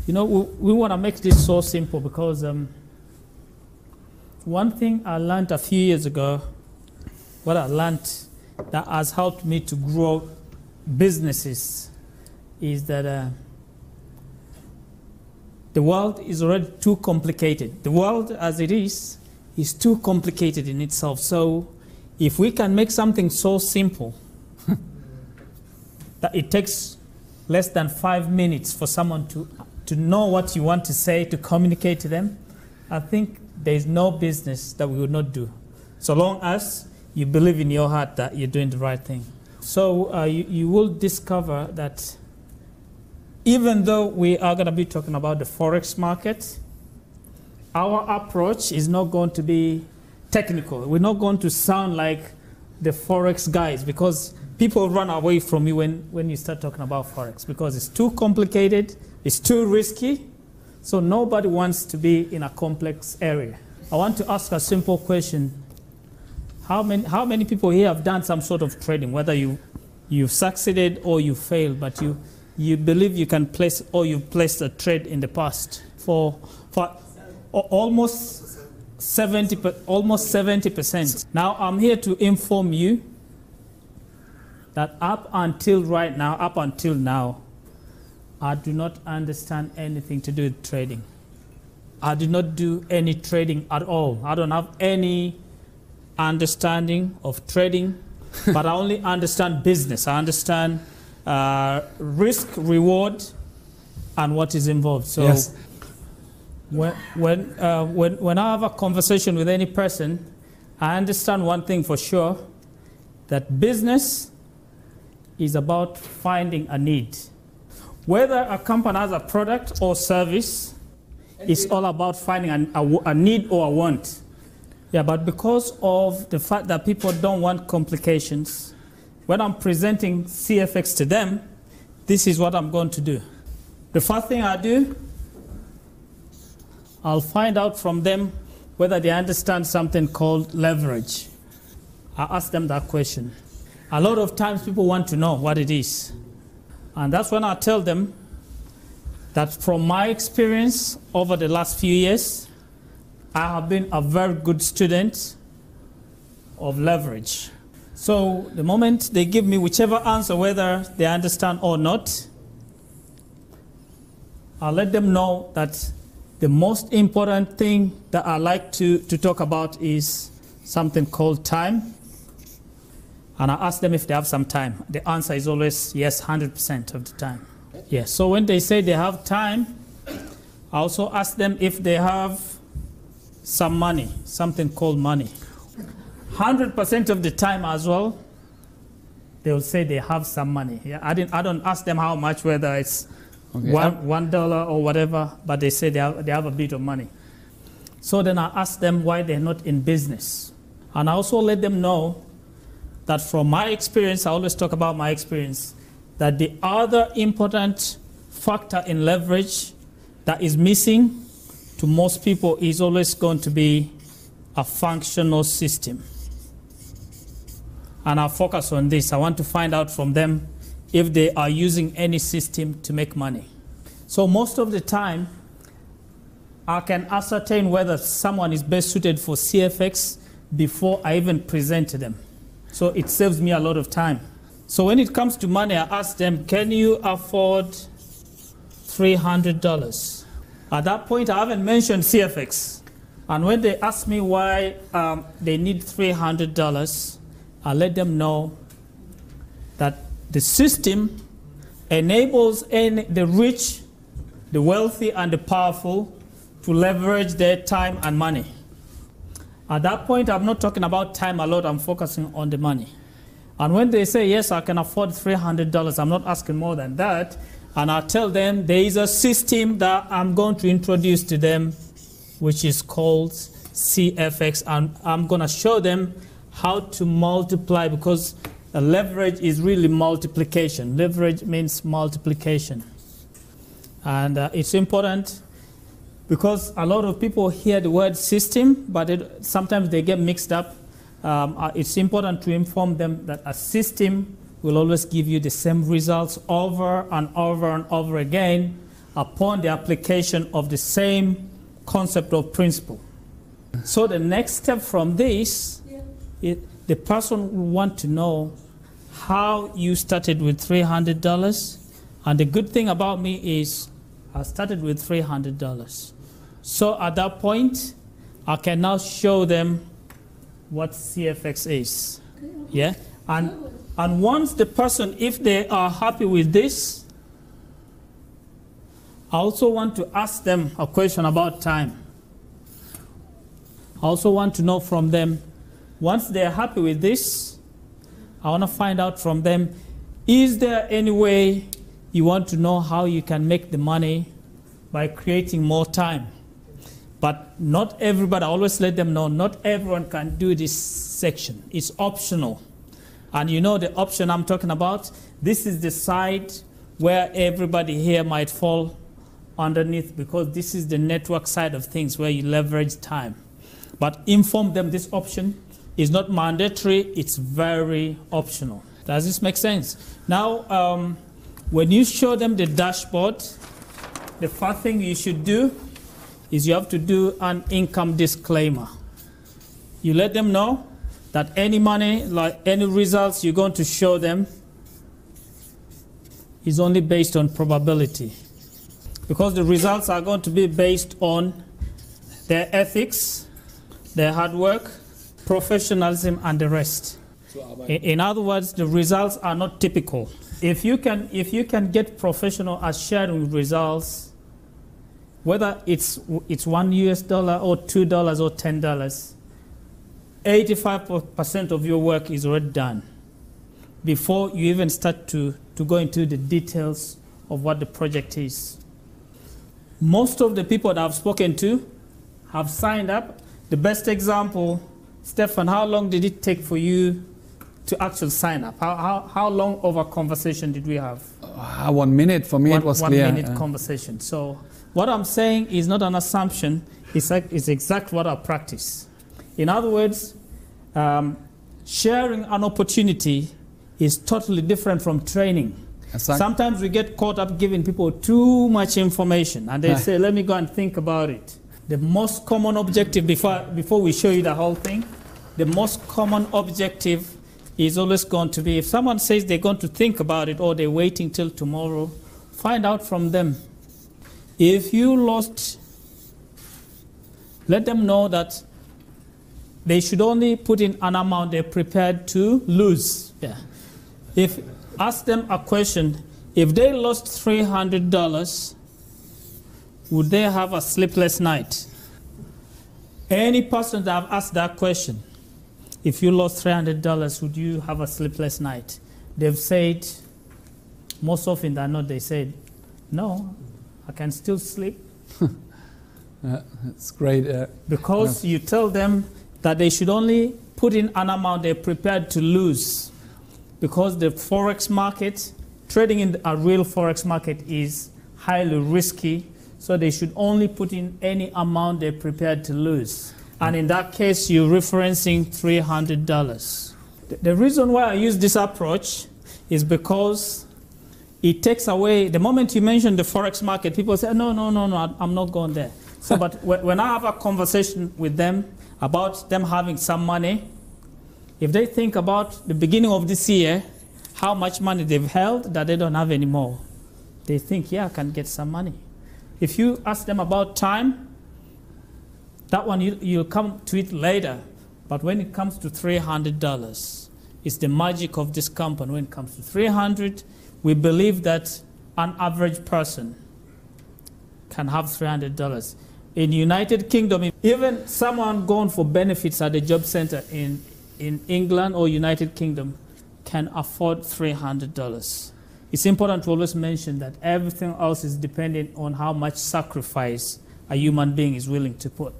You know, we want to make this so simple because one thing I learned a few years ago, what I learned that has helped me to grow businesses is that the world is already too complicated. The world as it is too complicated in itself. So if we can make something so simple that it takes less than 5 minutes for someone to know what you want to say, to communicate to them, I think there's no business that we would not do, so long as you believe in your heart that you're doing the right thing. So you will discover that even though we are going to be talking about the Forex market, our approach is not going to be technical. We're not going to sound like the Forex guys, because people run away from you when you start talking about Forex, because it's too complicated, it's too risky, so nobody wants to be in a complex area. I want to ask a simple question. How many people here have done some sort of trading, whether you've succeeded or you failed, but you believe you can place, or you've placed a trade in the past for almost 70%. Now I'm here to inform you that up until now, I do not understand anything to do with trading. I do not do any trading at all. I don't have any understanding of trading, but I only understand business. I understand risk, reward, and what is involved. So yes. When I have a conversation with any person, I understand one thing for sure, that business is about finding a need. Whether a company has a product or service, it's all about finding a need or a want. Yeah, but because of the fact that people don't want complications, when I'm presenting CFX to them, this is what I'm going to do. The first thing I do, I'll find out from them whether they understand something called leverage. I ask them that question. A lot of times people want to know what it is. And that's when I tell them that from my experience over the last few years, I have been a very good student of leverage. So the moment they give me whichever answer, whether they understand or not, I'll let them know that the most important thing that I like to talk about is something called time. And I ask them if they have some time. The answer is always yes, 100% of the time. Yes. So when they say they have time, I also ask them if they have some money, something called money. 100% of the time as well, they will say they have some money. Yeah, I don't ask them how much, whether it's $1 or whatever, but they say they have a bit of money. So then I ask them why they're not in business. And I also let them know that from my experience, I always talk about my experience, that the other important factor in leverage that is missing to most people is always going to be a functional system. And I'll focus on this. I want to find out from them if they are using any system to make money. So most of the time, I can ascertain whether someone is best suited for CFX before I even present to them. So it saves me a lot of time. So when it comes to money, I ask them, can you afford $300? At that point, I haven't mentioned CFX. And when they ask me why they need $300, I let them know that the system enables the rich, the wealthy, and the powerful to leverage their time and money. At that point, I'm not talking about time a lot, I'm focusing on the money. And when they say, yes, I can afford $300, I'm not asking more than that. And I tell them there is a system that I'm going to introduce to them, which is called CFX. And I'm going to show them how to multiply, because leverage is really multiplication. Leverage means multiplication. And it's important because a lot of people hear the word system, but sometimes they get mixed up. It's important to inform them that a system will always give you the same results over and over and over again, upon the application of the same concept of principle. So the next step from this, the person will want to know how you started with $300. And the good thing about me is I started with $300. So at that point, I can now show them what CFX is. Yeah? And once the person, if they are happy with this, I also want to ask them a question about time. I also want to know from them, once they're happy with this, I want to find out from them, is there any way you want to know how you can make the money by creating more time? But not everybody, I always let them know, not everyone can do this section. It's optional. And you know the option I'm talking about? This is the side where everybody here might fall underneath, because this is the network side of things where you leverage time. But inform them this option is not mandatory, it's very optional. Does this make sense? Now, when you show them the dashboard, the first thing you should do is you have to do an income disclaimer. You let them know that any money, like any results you're going to show them, is only based on probability. Because the results are going to be based on their ethics, their hard work, professionalism, and the rest. In other words, the results are not typical. If you can get professional at sharing results, whether it's $1 US or $2 or $10, 85% of your work is already done before you even start to go into the details of what the project is. Most of the people that I've spoken to have signed up. The best example, Stefan, how long did it take for you to actually sign up? How long of a conversation did we have? 1 minute. For me, it was clear. 1 minute conversation. So what I'm saying is not an assumption. It's exactly what I practice. In other words, sharing an opportunity is totally different from training. Sometimes we get caught up giving people too much information, and they say, let me go and think about it. The most common objective, before we show you the whole thing, the most common objective is always going to be, if someone says they're going to think about it or they're waiting till tomorrow, find out from them. If you lost, let them know that they should only put in an amount they're prepared to lose. Yeah. Ask them a question, if they lost $300, would they have a sleepless night? Any person that I've asked that question, if you lost $300, would you have a sleepless night? They've said, most often than not, they said, no, I can still sleep. That's great. Because you tell them that they should only put in an amount they're prepared to lose. Because the Forex market, trading in a real Forex market is highly risky, so they should only put in any amount they're prepared to lose. And in that case, you're referencing $300. The reason why I use this approach is because it takes away, the moment you mention the Forex market, people say, no, I'm not going there. So, but when I have a conversation with them about them having some money, if they think about the beginning of this year, how much money they've held that they don't have anymore, they think, yeah, I can get some money. If you ask them about time, that one you'll come to it later. But when it comes to $300, it's the magic of this company. When it comes to $300, we believe that an average person can have $300. In the United Kingdom, even someone going for benefits at the job center in England or United Kingdom can afford $300. It's important to always mention that everything else is dependent on how much sacrifice a human being is willing to put.